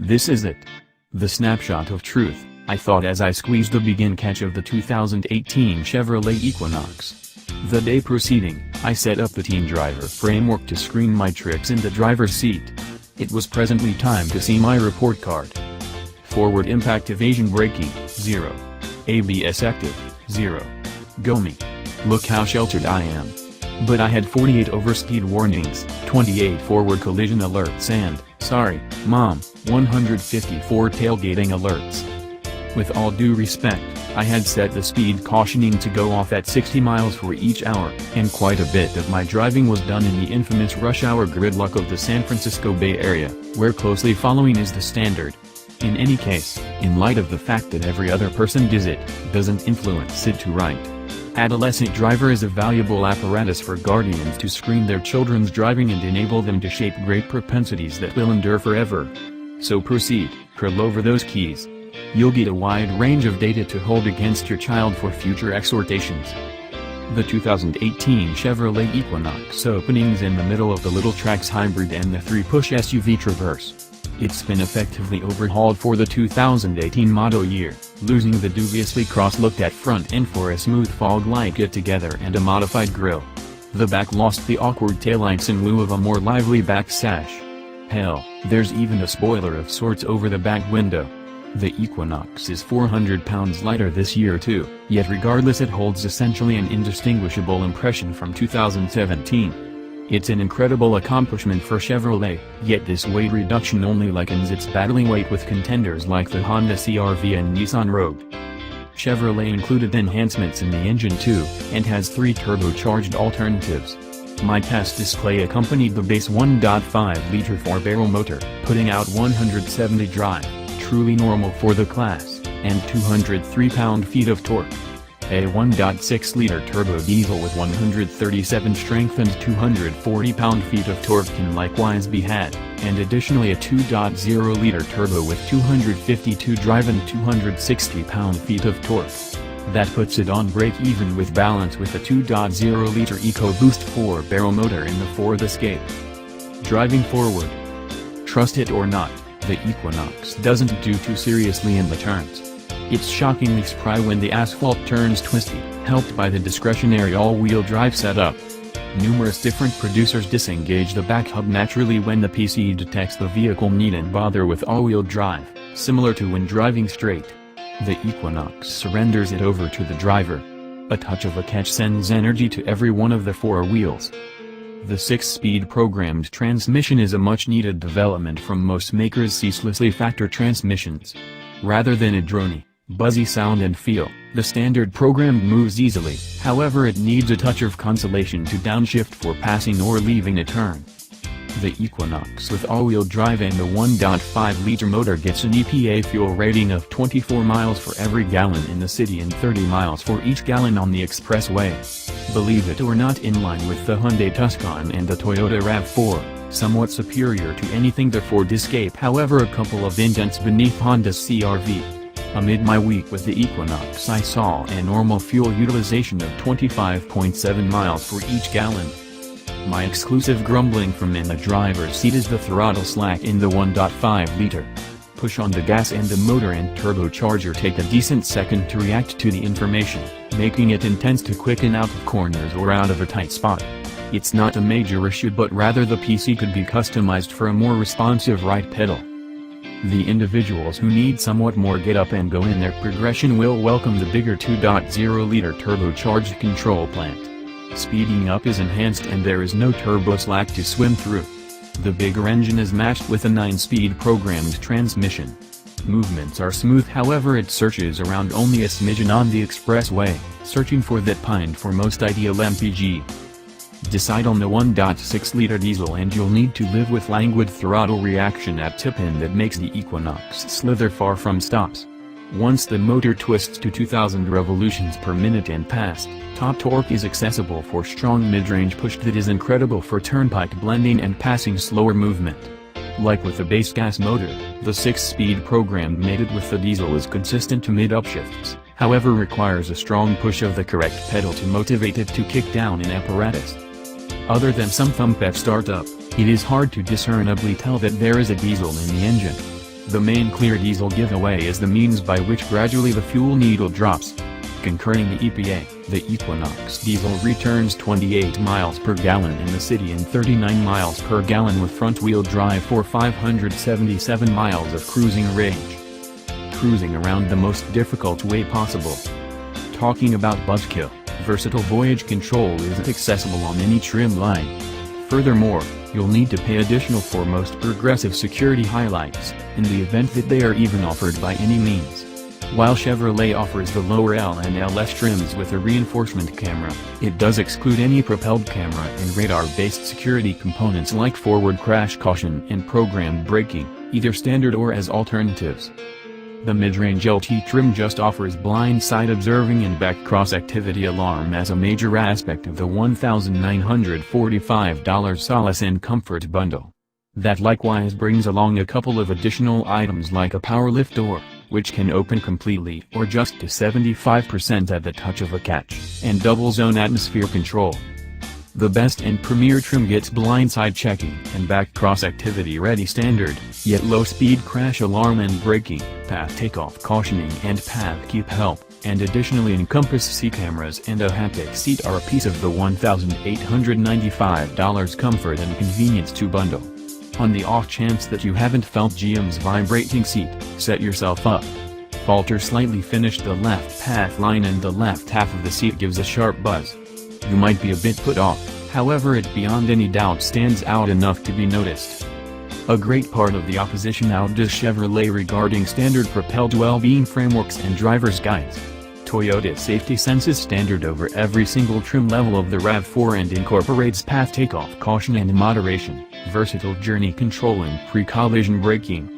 This is it. The snapshot of truth, I thought as I squeezed the begin catch of the 2018 Chevrolet Equinox. The day preceding, I set up the teen driver framework to screen my tricks in the driver's seat. It was presently time to see my report card. Forward impact evasion braking, 0. ABS active, 0. Go me. Look how sheltered I am. But I had 48 overspeed warnings, 28 forward collision alerts and, sorry, Mom, 154 tailgating alerts. With all due respect, I had set the speed cautioning to go off at 60 miles for each hour, and quite a bit of my driving was done in the infamous rush hour gridlock of the San Francisco Bay Area, where closely following is the standard. In any case, in light of the fact that every other person does it, doesn't influence it to right. Adolescent driver is a valuable apparatus for guardians to screen their children's driving and enable them to shape great propensities that will endure forever. So proceed, curl over those keys. You'll get a wide range of data to hold against your child for future exhortations. The 2018 Chevrolet Equinox openings in the middle of the little Trax hybrid and the 3-push SUV Traverse. It's been effectively overhauled for the 2018 model year, losing the dubiously cross-looked at front end for a smooth fog-like get-together and a modified grille. The back lost the awkward taillights in lieu of a more lively back sash. Hell, there's even a spoiler of sorts over the back window. The Equinox is 400 pounds lighter this year too, yet regardless it holds essentially an indistinguishable impression from 2017. It's an incredible accomplishment for Chevrolet, yet this weight reduction only likens its battling weight with contenders like the Honda CR-V and Nissan Rogue. Chevrolet included enhancements in the engine too, and has 3 turbocharged alternatives. My test display accompanied the base 1.5-liter 4-barrel motor, putting out 170 drive, truly normal for the class, and 203 pound-feet of torque. A 1.6-liter turbo diesel with 137 strength and 240 pound-feet of torque can likewise be had, and additionally a 2.0-liter turbo with 252 drive and 260 pound-feet of torque. That puts it on break-even with balance with a 2.0-liter EcoBoost 4-barrel motor in the Ford Escape. Driving forward. Trust it or not, the Equinox doesn't do too seriously in the turns. It's shockingly spry when the asphalt turns twisty, helped by the discretionary all-wheel drive setup. Numerous different producers disengage the back hub naturally when the PC detects the vehicle needn't bother with all-wheel drive, similar to when driving straight. The Equinox surrenders it over to the driver. A touch of a catch sends energy to every one of the 4 wheels. The 6-speed programmed transmission is a much-needed development from most makers' ceaselessly factor transmissions. Rather than a drony, buzzy sound and feel, the standard programmed moves easily, however it needs a touch of consolation to downshift for passing or leaving a turn. The Equinox with all-wheel drive and the 1.5-liter motor gets an EPA fuel rating of 24 miles for every gallon in the city and 30 miles for each gallon on the expressway. Believe it or not, in line with the Hyundai Tuscon and the Toyota RAV4, somewhat superior to anything the Ford Escape, however a couple of indents beneath Honda's CR-V. Amid my week with the Equinox I saw a normal fuel utilization of 25.7 miles for each gallon. My exclusive grumbling from in the driver's seat is the throttle slack in the 1.5-liter. Push on the gas and the motor and turbocharger take a decent second to react to the information, making it intense to quicken out of corners or out of a tight spot. It's not a major issue, but rather the PC could be customized for a more responsive right pedal. The individuals who need somewhat more get up and go in their progression will welcome the bigger 2.0-liter turbocharged control plant. Speeding up is enhanced and there is no turbo slack to swim through. The bigger engine is matched with a 9-speed programmed transmission. Movements are smooth, however it searches around only a smidgen on the expressway, searching for that pined for most ideal MPG. Decide on the 1.6-liter diesel and you'll need to live with languid throttle reaction at tip-in that makes the Equinox slither far from stops. Once the motor twists to 2000 revolutions per minute and past, top torque is accessible for strong mid-range push that is incredible for turnpike blending and passing slower movement. Like with the base gas motor, the 6-speed program mated with the diesel is consistent to mid-upshifts, however requires a strong push of the correct pedal to motivate it to kick down in apparatus. Other than some thump at startup, it is hard to discernibly tell that there is a diesel in the engine. The main clear diesel giveaway is the means by which gradually the fuel needle drops. Concurring the EPA, the Equinox diesel returns 28 miles per gallon in the city and 39 miles per gallon with front-wheel drive for 577 miles of cruising range. Cruising around the most difficult way possible. Talking about buzzkill, versatile voyage control isn't accessible on any trim line. Furthermore, you'll need to pay additional for most progressive security highlights, in the event that they are even offered by any means. While Chevrolet offers the lower L and LS trims with a reinforcement camera, it does exclude any propelled camera and radar-based security components like forward crash caution and programmed braking, either standard or as alternatives. The mid-range LT trim just offers blind side observing and back cross-activity alarm as a major aspect of the $1,945 Solace and Comfort bundle. That likewise brings along a couple of additional items like a power lift door, which can open completely or just to 75% at the touch of a catch, and double-zone atmosphere control. The best and premier trim gets blindside checking and back cross-activity ready standard, yet low-speed crash alarm and braking, path takeoff cautioning and path keep help, and additionally encompass seat cameras and a haptic seat are a piece of the $1,895 comfort and convenience to bundle. On the off chance that you haven't felt GM's vibrating seat, set yourself up. Falter slightly finish the left path line and the left half of the seat gives a sharp buzz. You might be a bit put off, however it beyond any doubt stands out enough to be noticed. A great part of the opposition outdoes Chevrolet regarding standard propelled well-being frameworks and driver's guides. Toyota safety senses standard over every single trim level of the RAV4 and incorporates path takeoff caution and moderation, versatile journey control and pre-collision braking.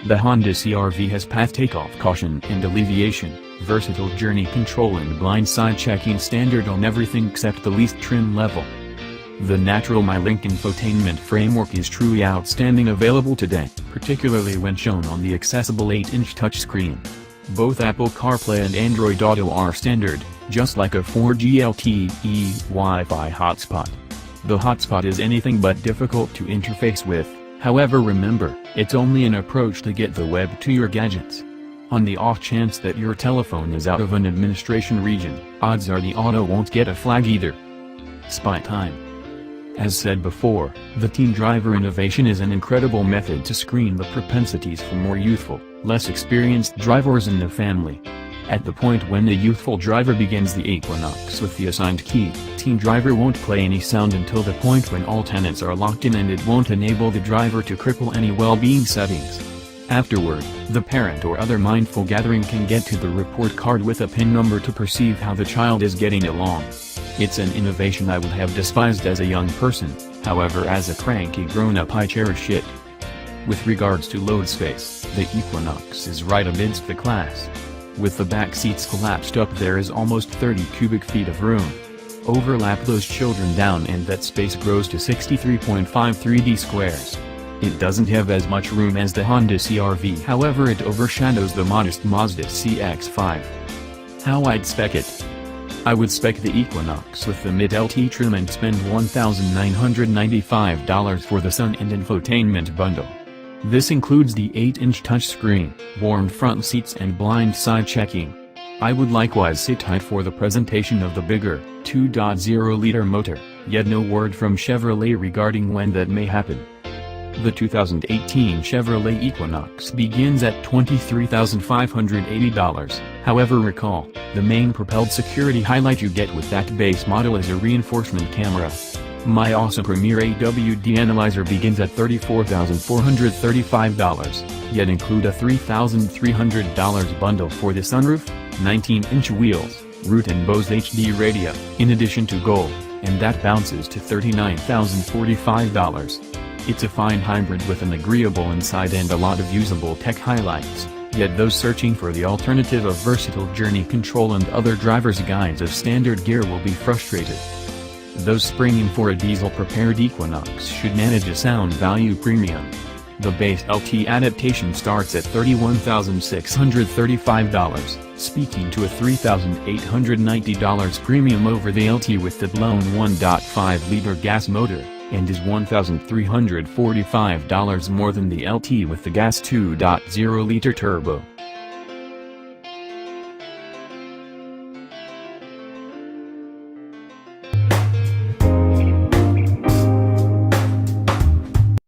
The Honda CR-V has path takeoff caution and alleviation, versatile journey control and blindside checking standard on everything except the least trim level. The Natural MyLink infotainment framework is truly outstanding, available today, particularly when shown on the accessible 8-inch touchscreen. Both Apple CarPlay and Android Auto are standard, just like a 4G LTE Wi-Fi hotspot. The hotspot is anything but difficult to interface with, however remember, it's only an approach to get the web to your gadgets. On the off chance that your telephone is out of an administration region, odds are the auto won't get a flag either. Spy time. As said before, the teen driver innovation is an incredible method to screen the propensities for more youthful, less experienced drivers in the family. At the point when the youthful driver begins the Equinox with the assigned key, teen driver won't play any sound until the point when all tenants are locked in, and it won't enable the driver to cripple any well-being settings. Afterward, the parent or other mindful gathering can get to the report card with a PIN number to perceive how the child is getting along. It's an innovation I would have despised as a young person, however as a cranky grown-up I cherish it. With regards to load space, the Equinox is right amidst the class. With the back seats collapsed up, there is almost 30 cubic feet of room. Overlap those children down and that space grows to 63.53 squares. It doesn't have as much room as the Honda CR-V, however it overshadows the modest Mazda CX-5. How I'd spec it? I would spec the Equinox with the mid-LT trim and spend $1,995 for the sun and infotainment bundle. This includes the 8-inch touchscreen, warmed front seats and blind side checking. I would likewise sit tight for the presentation of the bigger, 2.0-liter motor, yet no word from Chevrolet regarding when that may happen. The 2018 Chevrolet Equinox begins at $23,580, however recall, the main propelled security highlight you get with that base model is a reinforcement camera. My awesome Premier AWD analyzer begins at $34,435, yet include a $3,300 bundle for the sunroof, 19-inch wheels, Root and Bose HD radio, in addition to gold, and that bounces to $39,045. It's a fine hybrid with an agreeable inside and a lot of usable tech highlights, yet those searching for the alternative of versatile journey control and other driver's guides of standard gear will be frustrated. Those springing for a diesel-prepared Equinox should manage a sound value premium. The base LT adaptation starts at $31,635, speaking to a $3,890 premium over the LT with the blown 1.5-liter gas motor, and is $1,345 more than the LT with the gas 2.0-liter turbo.